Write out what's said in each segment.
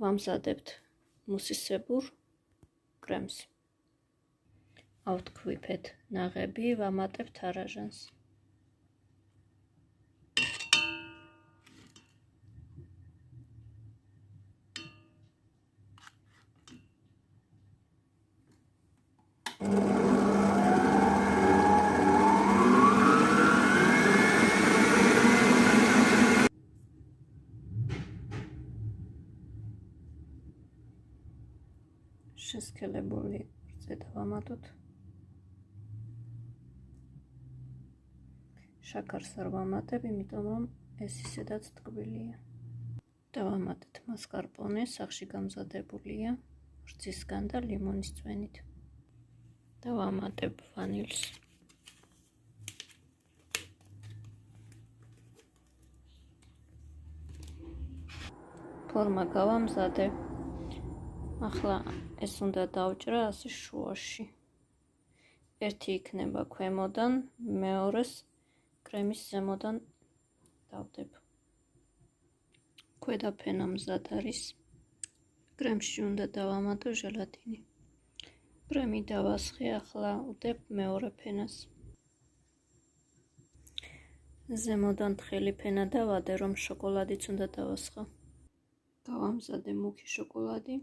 ვამზადებთ მუსისებურ კრემს. ავთქვიფეთ ნაღები, ვამატებთ არაჟანს. შესქელებული რძე დავამატოთ. შაქარს არ ვამატებ, იმიტომ რომ ეს ისედაც ტკბილია. დავამატეთ მასკარპონე, სახში გამზადებულია რძისგან და ლიმონის წვენით. დავამატებ ვანილს. ფორმა გავამზადე. ახლა ეს უნდა დავჭრა ასე შუაში. ერთი იქნება ქვემოდან, მეორეს კრემის ზემოდან დავდებ. ქვედა ფენა მზად არის. კრემში უნდა დავამატო ჟელატინი. კრემი დავასხე, ახლა ვდებ მეორე ფენას. ზემოდან თხელი ფენა დავადე, რომ შოკოლადიც უნდა დავასხა. გავამზადე მუქი შოკოლადი.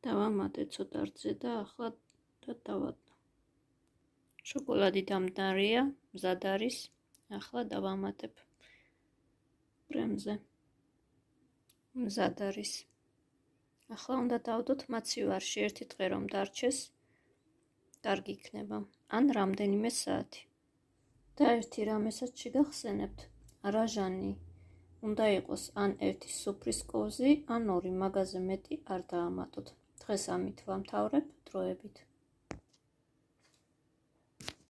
დავამატე ცოტა რძე და ახლა დავადნო. შოკოლადი დამტარია, მზად არის. ახლა დავამატებ კრემზე. მზად არის. ახლა უნდა დავდოთ მაცივარში, ერთი დღე რომ დარჩეს, კარგი იქნება. ან რამდენიმე საათი. და ერთი რამესაც შეგახსენებთ, არაჟანი უნდა იყოს ან ერთი სუფრის კოვზი, ან ორი, მაგაზე მეტი არ დაამატოთ. დღეს ამით ვამთავრებ, დროებით.